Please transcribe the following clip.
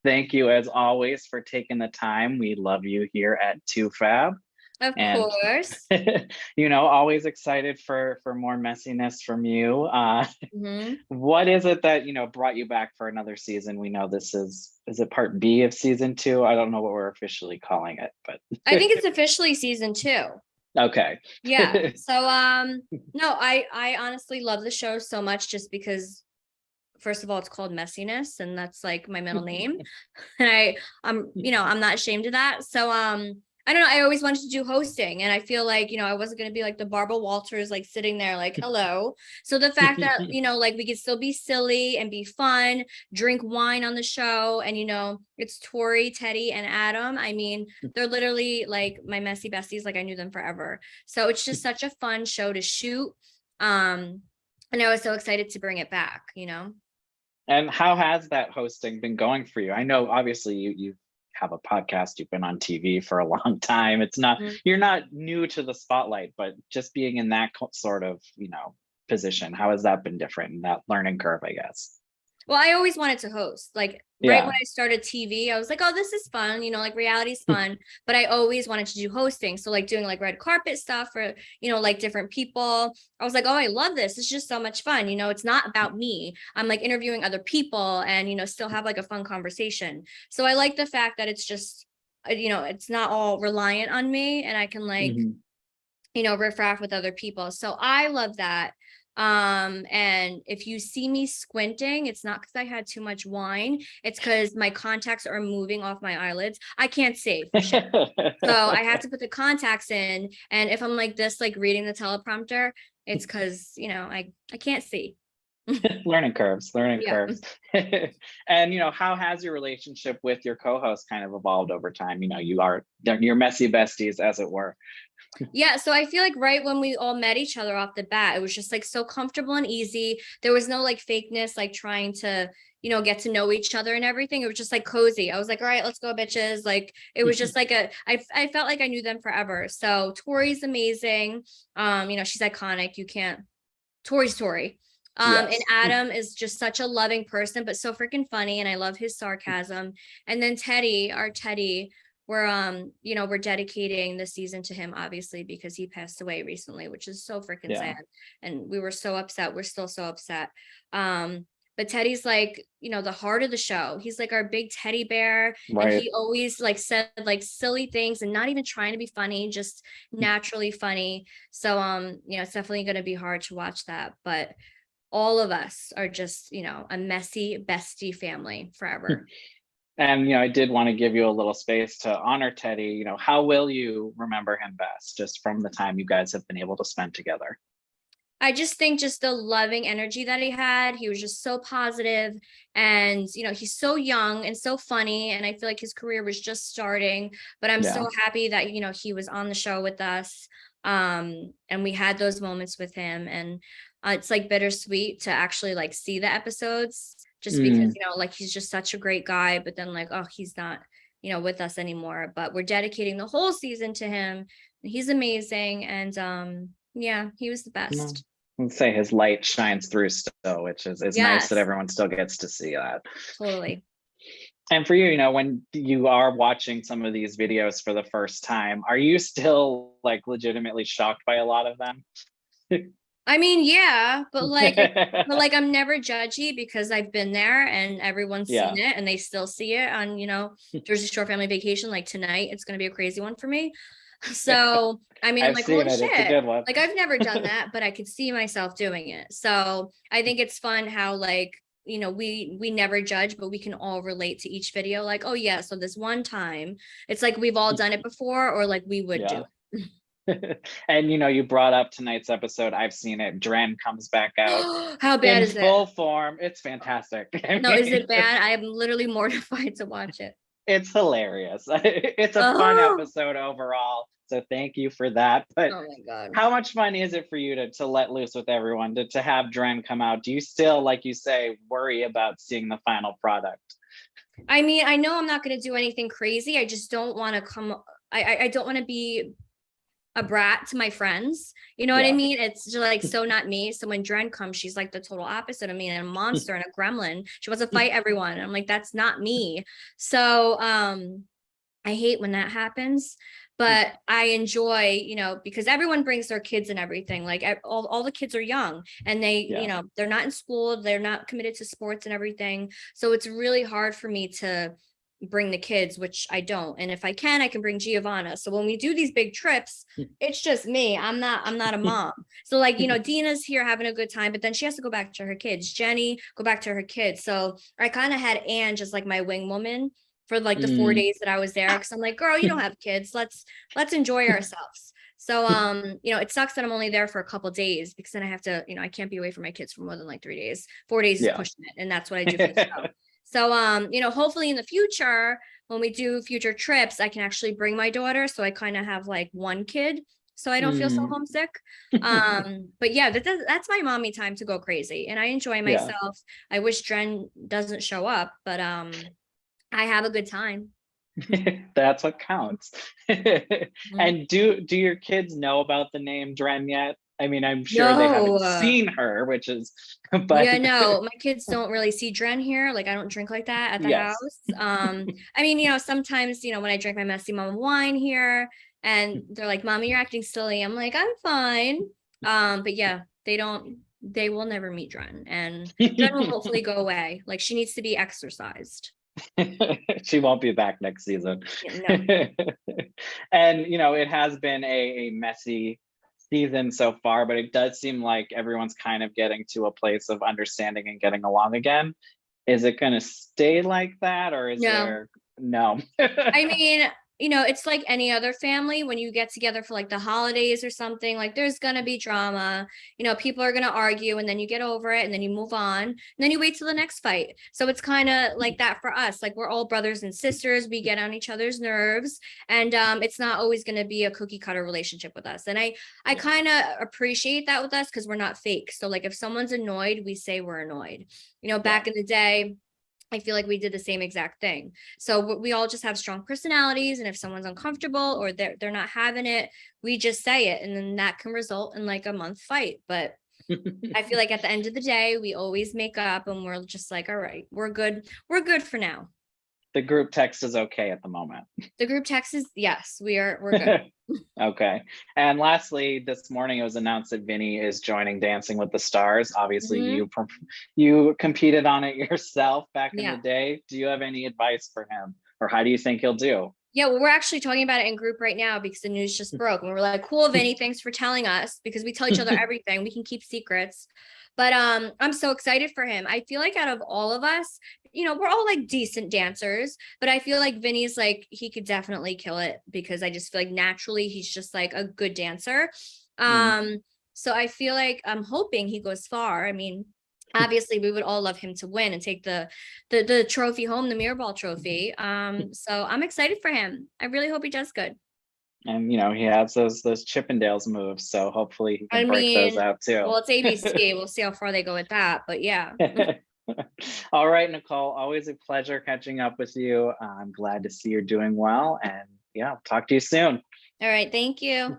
Thank you as always for taking the time. We love you here at toofab. Of And course. always excited for more messiness from you. Hmm. What is it that brought you back for another season? We know this is it part B of season 2? I don't know what we're officially calling it, but I think it's officially season 2. okay. Yeah. So no, I honestly love the show so much just because first of all it's called Messyness and that's like my middle name. And I'm not ashamed of that. So I don't know, I always wanted to do hosting and I feel like, I wasn't going to be like the Barbara Walters like sitting there like hello. So the fact that, like we could still be silly and be fun, drink wine on the show and it's Tori, Teddy and Adam. I mean, they're literally like my messy besties, like I knew them forever. So it's just such a fun show to shoot. And I was so excited to bring it back. And how has that hosting been going for you? I know obviously you have a podcast, you've been on TV for a long time. It's not, Mhm. you're not new to the spotlight, but just being in that sort of, position, how has that been different in that learning curve, I guess? Well, I always wanted to host. Like right Yeah. when I started TV, I was like, oh, this is fun, like reality's fun. But I always wanted to do hosting. So like doing like red carpet stuff for, like different people. I was like, oh, I love this. It's just so much fun. It's not about me. I'm like interviewing other people and, still have like a fun conversation. So I like the fact that it's just, it's not all reliant on me and I can like, Mhm. riff raff with other people. So I love that. And if you see me squinting, it's not because I had too much wine, it's because my contacts are moving off my eyelids. I can't see for shit. So I have to put the contacts in. And if I'm like this, like reading the teleprompter, it's because I can't see. Learning Yeah. curves. And how has your relationship with your co-host kind of evolved over time? You're messy besties, as it were. Yeah, so I feel like right when we all met each other off the bat, it was just like so comfortable and easy. There was no like fakeness, like trying to, get to know each other and everything. It was just like cozy. I was like, all right, let's go, bitches. Like it was just like I felt like I knew them forever. So Tori's amazing. She's iconic. You can't Tori's Tori. And Yes. Adam is just such a loving person, but so freaking funny. And I love his sarcasm. And then Teddy, our Teddy, we're dedicating the season to him, obviously, because he passed away recently, which is so freaking Yeah. sad. And we were so upset. We're still so upset. But Teddy's like, the heart of the show. He's like our big teddy bear. And Right. he always like said like silly things and not even trying to be funny, just naturally funny. So it's definitely gonna be hard to watch that. But all of us are just, a messy bestie family forever. And I did want to give you a little space to honor Teddy. How will you remember him best, just from the time you guys have been able to spend together? I just think just the loving energy that he had. He was just so positive and he's so young and so funny and I feel like his career was just starting, but I'm Yeah. so happy that he was on the show with us. And we had those moments with him and it's like bittersweet to actually like see the episodes just because Mm. like he's just such a great guy, but then like oh he's not with us anymore, but we're dedicating the whole season to him. He's amazing and yeah, he was the No. best. Let's say his light shines through still, which is nice that Yes, everyone still gets to see that. totally. And for you, when you are watching some of these videos for the first time, are you still like legitimately shocked by a lot of them? I mean, yeah, but like I'm never judgy because I've been there and everyone's Yeah. seen it and they still see it on, Jersey Shore Family Vacation. Like tonight, it's gonna be a crazy one for me. So I mean, I'm I've like, seen holy it. It's a shit. good one. Like I've never done that, but I could see myself doing it. So I think it's fun how like, we never judge, but we can all relate to each video. Like, oh yeah, so this one time, it's like we've all done it before, or like we would do Yeah. it. And you brought up tonight's episode. I've seen it. Dren comes back out How bad in is it? full form. It's fantastic. I No, is mean, it bad? I am literally mortified to watch it. it's hilarious. It's a fun Oh, episode overall. So thank you for that. But oh my God. how much fun is it for you to let loose with everyone, to have Dren come out? Do you still, like you say, worry about seeing the final product? I mean, I know I'm not going to do anything crazy. I just don't want to I don't want to be a brat to my friends. You know what I Yeah. mean? It's just like so not me. So when Dren comes, she's like the total opposite of me, and a monster and a gremlin. She wants to fight everyone. And I'm like, that's not me. So I hate when that happens, but I enjoy, because everyone brings their kids and everything. Like all the kids are young, and they, Yeah. they're not in school, they're not committed to sports and everything. So it's really hard for me to bring the kids, which I don't. And if I can bring Giovanna. So when we do these big trips, it's just me. I'm not a mom. So like, Dina's here having a good time, but then she has to go back to her kids. Jenny, go back to her kids. So I kind of had Anne just like my wing woman for like the 4 days that I was there. Cause I'm like, girl, you don't have kids. Let's enjoy ourselves. So, it sucks that I'm only there for a couple days, because then I have to, I can't be away from my kids for more than like 3 days. 4 days is Yeah. pushing it. And that's what I do for the show. So, hopefully in the future, when we do future trips, I can actually bring my daughter. So I kind of have like one kid, so I don't feel so homesick. But yeah, that's my mommy time to go crazy, and I enjoy Yeah. myself. I wish Dren doesn't show up, but I have a good time. That's what counts. And do your kids know about the name Dren yet? I mean, I'm sure they haven't seen her, which is, but yeah, no, my kids don't really see Dren here. Like I don't drink like that at the yes. house. I mean, sometimes, when I drink my messy mom wine here, and they're like, Mommy, you're acting silly. I'm like, I'm fine. But yeah, they will never meet Dren, and Dren will hopefully go away. Like she needs to be exercised. She won't be back next season. No. And it has been a messy season so far, but it does seem like everyone's kind of getting to a place of understanding and getting along again. Is it going to stay like that, or is there no? I mean, it's like any other family. When you get together for like the holidays or something, like there's gonna be drama. People are gonna argue, and then you get over it, and then you move on, and then you wait till the next fight. So it's kind of like that for us. Like we're all brothers and sisters. We get on each other's nerves, and it's not always gonna be a cookie cutter relationship with us. And I kind of appreciate that with us, because we're not fake. So like if someone's annoyed, we say we're annoyed. Back in the day, I feel like we did the same exact thing. So we all just have strong personalities, and if someone's uncomfortable or they're not having it, we just say it, and then that can result in like a month fight. But I feel like at the end of the day, we always make up, and we're just like, all right, we're good. We're good for now. The group text is okay at the moment. The group text is, yes, we're good. Okay. And lastly, this morning it was announced that Vinny is joining Dancing with the Stars. Obviously, you competed on it yourself back in the day. Do you have any advice for him, or how do you think he'll do? Yeah, well, we're actually talking about it in group right now, because the news just broke, and we're like, cool, Vinny, thanks for telling us, because we tell each other everything. We can keep secrets. But I'm so excited for him. I feel like out of all of us, we're all like decent dancers, but I feel like Vinny's like, he could definitely kill it, because I just feel like naturally he's just like a good dancer. So I feel like I'm hoping he goes far. I mean, obviously we would all love him to win and take the trophy home, the mirror ball trophy. So I'm excited for him. I really hope he does good. And he has those Chippendales moves, so hopefully he can break those out too. Well, it's ABC. We'll see how far they go with that, but yeah. All right, Nicole, always a pleasure catching up with you. I'm glad to see you're doing well, and yeah, talk to you soon. All right, thank you.